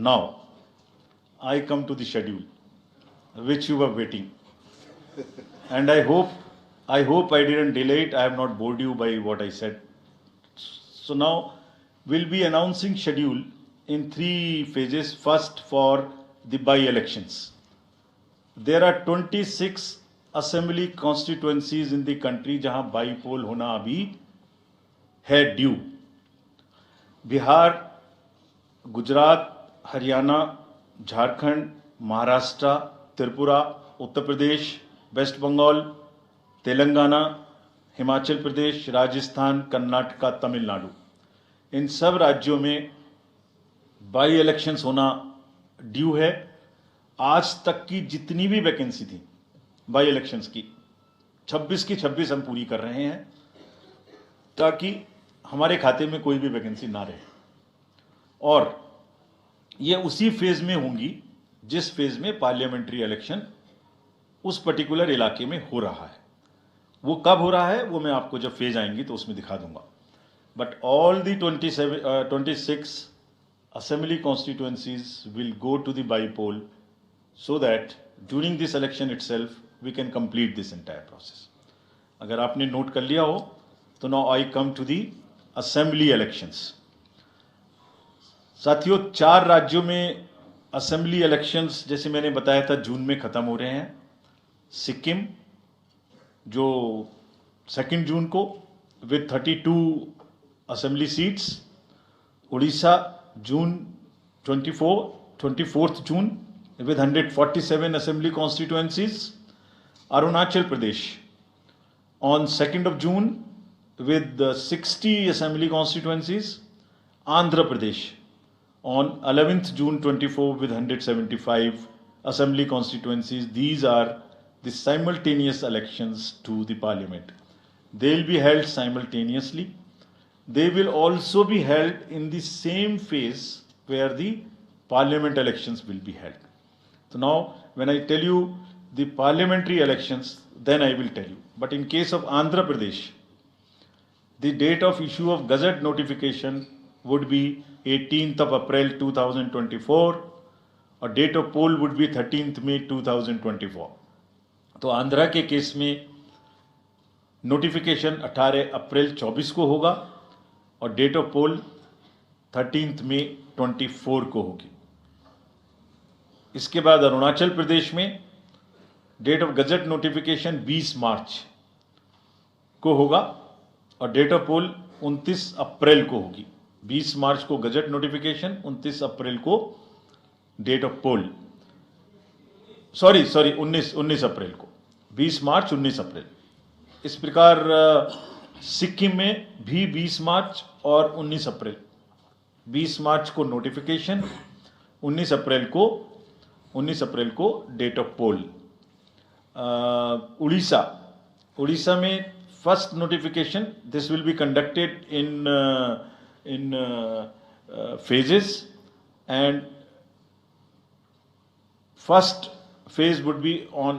Now, I come to the schedule, which you were waiting, and I hope I didn't delay it. I have not bored you by what I said. So now, we'll be announcing schedule in 3 phases. First, for the by-elections. There are 26 assembly constituencies in the country जहां by पोल होना अभी है due. Bihar, Gujarat, Haryana, Jharkhand, Maharashtra, Tripura, Uttar Pradesh, waste Bengal, Telangana, Himachal Pradesh, Rajasthan, Karnataka, Tamil Nadu, इन सब राज्यों में by elections होना due है. आज तक की जितनी भी वैकेंसी थी बाई इलेक्शंस की 26 की 26 हम पूरी कर रहे हैं ताकि हमारे खाते में कोई भी वैकेंसी ना रहे. और ये उसी फेज में होंगी जिस फेज में पार्लियामेंट्री इलेक्शन उस पर्टिकुलर इलाके में हो रहा है. वो कब हो रहा है वो मैं आपको जब फेज आएंगी तो उसमें दिखा दूंगा. But all the 26 assembly constituencies will go to the by poll so that during this election itself we can complete this entire process. अगर आपने नोट कर लिया हो तो now I come to the assembly elections. साथियों, 4 राज्यों में assembly elections जैसे मैंने बताया था जून में खत्म हो रहे हैं. सिक्किम जो 2 जून को with 32 assembly seats. Orissa June 24th June with 147 assembly constituencies. Arunachal Pradesh on 2nd of June with 60 assembly constituencies. Andhra Pradesh on 11th June 24 with 175 assembly constituencies. These are the simultaneous elections to the parliament. They will be held simultaneously. They will also be held in the same phase where the parliament elections will be held. So now, when I tell you the parliamentary elections, then I will tell you. But in case of Andhra Pradesh, the date of issue of Gazette notification would be 18th of April 2024, और date of poll would be 13th May 2024. तो आंध्रा के case में notification 18 अप्रैल 24 को होगा और date of pole 13th May 24 को होगी. इसके बाद अरुणाचल प्रदेश में डेट ऑफ गजट नोटिफिकेशन 20 मार्च को होगा और डेट ऑफ पोल 29 अप्रैल को होगी. 20 मार्च को गजट नोटिफिकेशन, 29 अप्रैल को डेट ऑफ पोल. सॉरी 19 अप्रैल को. 20 मार्च 19 अप्रैल. इस प्रकार सिक्किम में भी 20 मार्च और 19 अप्रैल. 20 मार्च को नोटिफिकेशन, 19 अप्रैल को डेट ऑफ पोल. उड़ीसा में first notification, this will be conducted in phases, and first phase would be on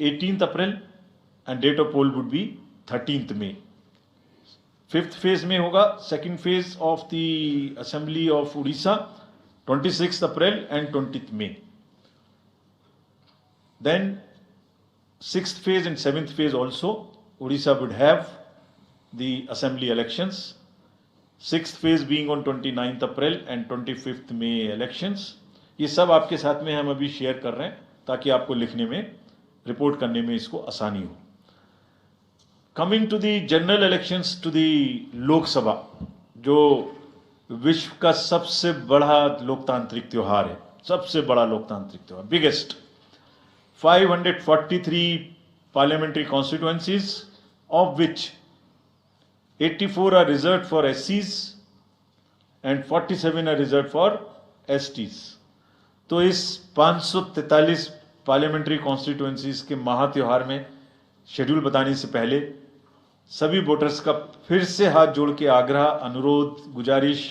18th April and date of poll would be 13th May. 5th phase में होगा second phase of the assembly of Odisha 26th April and 20th May. Then 6th phase and 7th phase also Odisha would have the assembly elections. 6th phase being on 29th April and 25th May elections. ये सब आपके साथ में हम अभी share कर रहे हैं ताकि आपको लिखने में, रिपोर्ट करने में इसको आसानी हो. Coming to the general elections to the Lok Sabha, जो विश्व का सबसे बड़ा लोकतांत्रिक त्यौहार है, सबसे बड़ा लोकतांत्रिक त्यौहार, biggest. 543 parliamentary constituencies, of which 84 are reserved for SCs and 47 are reserved for STs. तो इस 543 पार्लियामेंट्री कॉन्स्टिट्यूएंसीज के महा त्योहार में शेड्यूल बताने से पहले सभी वोटर्स का फिर से हाथ जोड़ के आग्रह, अनुरोध, गुजारिश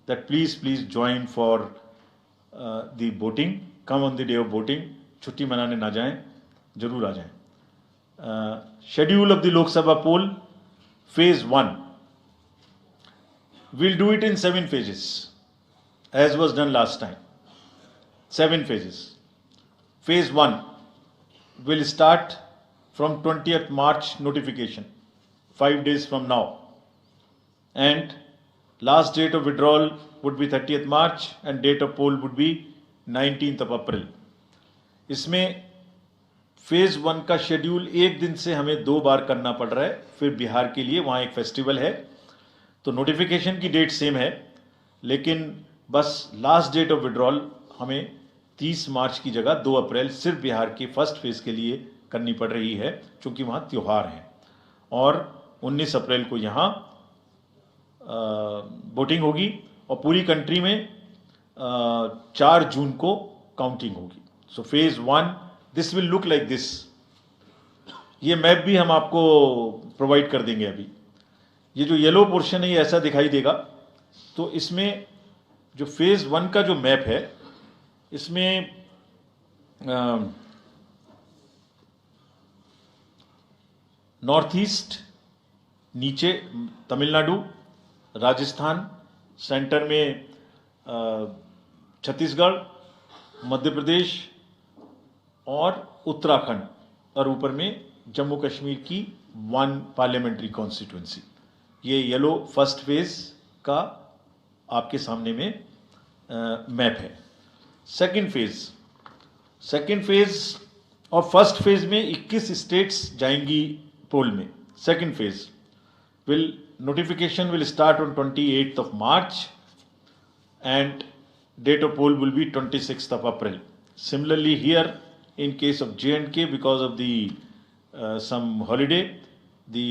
that please join for the voting. Come on the day of voting. छुट्टी मनाने ना जाएं, जरूर आ जाएं. Schedule of the Lok Sabha poll phase 1, we'll do it in 7 phases as was done last time. 7 phases. Phase 1 will start from 20th March notification, 5 days from now. And last date of withdrawal would be 30th March and date of poll would be 19th of April. इसमें phase 1 का schedule एक दिन से हमें 2 बार करना पड़ रहा है, फिर बिहार के लिए वहाँ एक फेस्टिवल है, तो नोटिफिकेशन की डेट सेम है, लेकिन बस लास्ट डेट ऑफ विड्रॉल हमें 30 मार्च की जगह 2 अप्रैल सिर्फ बिहार के फर्स्ट फेज के लिए करनी पड़ रही है, क्योंकि वहाँ त्यौहार हैं। और 19 अप्रैल को यहाँ वोटिंग होगी और पूरी कंट्री में 4 जून को काउंटिंग होगी। So phase 1 this will look like this. ये मैप भी हम आपको प्रोवाइड कर देंगे। अभी ये जो येलो पोर्शन है ये ऐसा दिखाई देगा। तो इसमें जो फेज 1 का जो मैप है, इसमें नॉर्थ ईस्ट, नीचे तमिलनाडु, राजस्थान, सेंटर में छत्तीसगढ़, मध्य प्रदेश और उत्तराखंड, और ऊपर में जम्मू कश्मीर की 1 पार्लियामेंट्री कॉन्स्टिट्यूंसी। ये येलो फर्स्ट फेज का आपके सामने में मैप है। सेकंड फेज और फर्स्ट फेज में 21 स्टेट्स जाएंगी पोल में। Second phase notification will start on 28th of March and date of poll will be 26th of April. Similarly here in case of J&K, because of the some holiday, the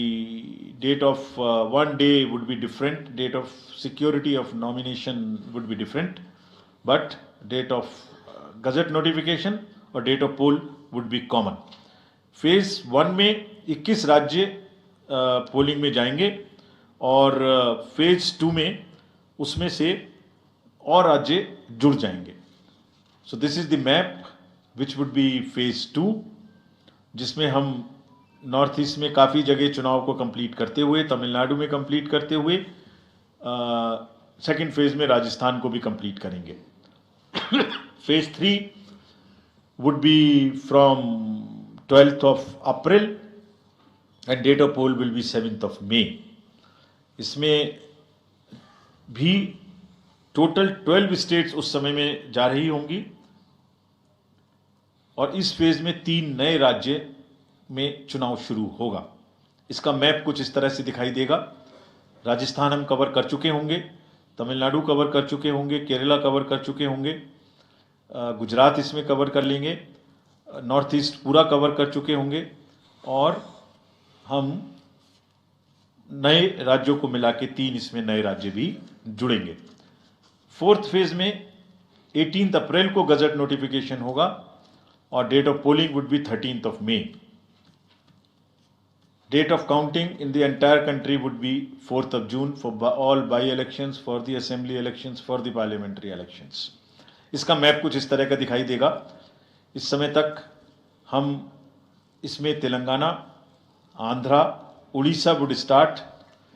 date of 1 day would be different, date of security of nomination would be different, but date of gazette notification और date of poll would be common. Phase 1 में 21 राज्य polling में जाएंगे और phase 2 में उसमें से और राज्य जुड़ जाएंगे। So this is the map which would be phase 2, जिसमें हम नॉर्थ ईस्ट में काफ़ी जगह चुनाव को कंप्लीट करते हुए, तमिलनाडु में कंप्लीट करते हुए, सेकंड फेज में राजस्थान को भी कंप्लीट करेंगे। Phase 3 would be from 12th of April and date of poll will be 7th of May। इसमें भी टोटल 12 स्टेट्स उस समय में जा रही होंगी और इस फेज में 3 नए राज्य में चुनाव शुरू होगा। इसका मैप कुछ इस तरह से दिखाई देगा। राजस्थान हम कवर कर चुके होंगे, तमिलनाडु कवर कर चुके होंगे, केरला कवर कर चुके होंगे, गुजरात इसमें कवर कर लेंगे, नॉर्थ ईस्ट पूरा कवर कर चुके होंगे और हम नए राज्यों को मिला के 3 इसमें नए राज्य भी जुड़ेंगे। फोर्थ फेज में 18 अप्रैल को गजट नोटिफिकेशन होगा और date of polling would be 13th of May। Date of counting in the entire country would be 4th of June for all by-elections, for the assembly elections, for the parliamentary elections। इसका map कुछ इस तरह का दिखाई देगा। इस समय तक हम इसमें Telangana, Andhra, Orissa would start,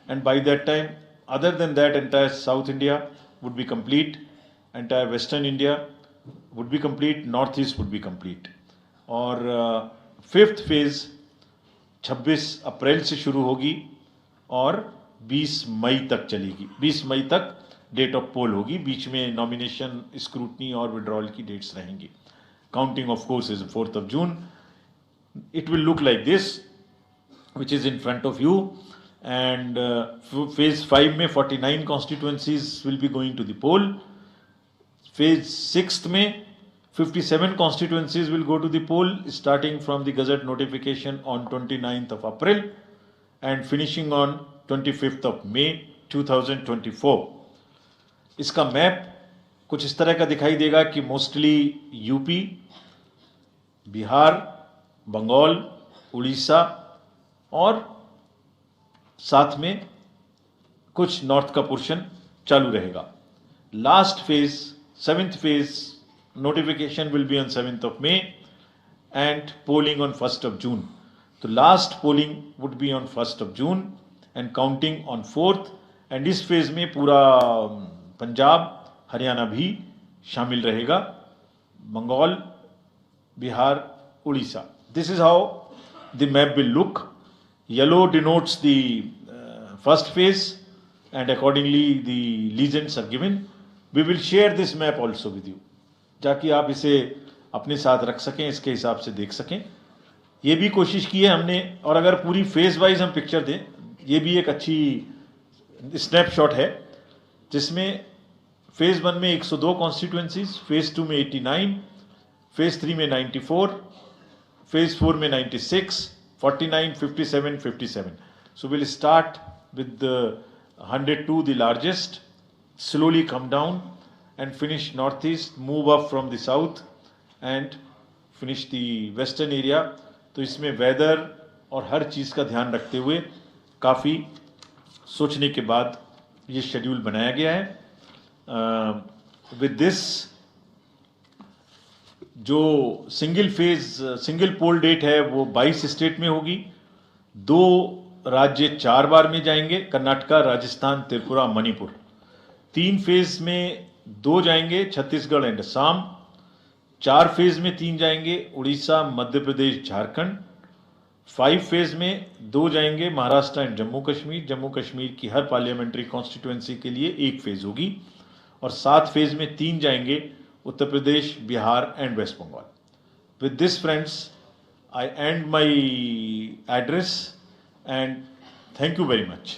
and by that time, other than that, entire South India would be complete, entire Western India would be complete, North East would be complete। और फिफ्थ फेज 26 अप्रैल से शुरू होगी और 20 मई तक चलेगी। 20 मई तक डेट ऑफ पोल होगी, बीच में नॉमिनेशन, स्क्रूटनी और विड्रॉल की डेट्स रहेंगी। Counting of course is 4th of June। It will look like this, which is in front of you, and phase 5 में 49 constituencies will be going to the poll। phase 6 में 57 constituencies will go to the poll, starting from the gazette notification on 29th of April and finishing on 25th of May 2024। इसका map कुछ इस तरह का दिखाई देगा कि मोस्टली यूपी, बिहार, बंगाल, उड़ीसा और साथ में कुछ नॉर्थ का पोर्शन चालू रहेगा। Last phase 7th phase notification will be on 7th of May and polling on 1st of June। तो last polling would be on 1st of June and counting on 4th। And इस phase में पूरा पंजाब, हरियाणा भी शामिल रहेगा, Bengal, Bihar, Orissa. This is how the map will look. Yellow denotes the first phase, and accordingly the legends are given. We will share this map also with you, ताकि आप इसे अपने साथ रख सकें, इसके हिसाब से देख सकें. ये भी कोशिश की है हमने, और अगर पूरी फेज वाइज हम पिक्चर दें, ये भी एक अच्छी स्नैपशॉट है, जिसमें फेज 1 में 102 कॉन्स्टिट्यूएंसीज, फेज 2 में 89, फेज 3 में 94, फेज 4 में 96, 49, 57, 57. So we'll start with the 102, the largest, slowly come down and finish northeast, move up from the south and finish the western area. तो इसमें वेदर और हर चीज़ का ध्यान रखते हुए काफ़ी सोचने के बाद ये शेड्यूल बनाया गया है. विद दिस, जो सिंगल पोल डेट है वो 22 स्टेट में होगी. 2 राज्य 4 बार में जाएंगे, कर्नाटका, राजस्थान, त्रिपुरा, मणिपुर. 3 फेज में 2 जाएंगे, छत्तीसगढ़ एंड असम. 4 फेज में 3 जाएंगे, उड़ीसा, मध्य प्रदेश, झारखंड. 5 फेज में 2 जाएंगे, महाराष्ट्र एंड जम्मू कश्मीर. जम्मू कश्मीर की हर पार्लियामेंट्री कॉन्स्टिट्यूएंसी के लिए 1 फेज होगी. और 7 फेज में 3 जाएंगे, Uttar Pradesh, Bihar and West Bengal. With this friends, I end my address and thank you very much.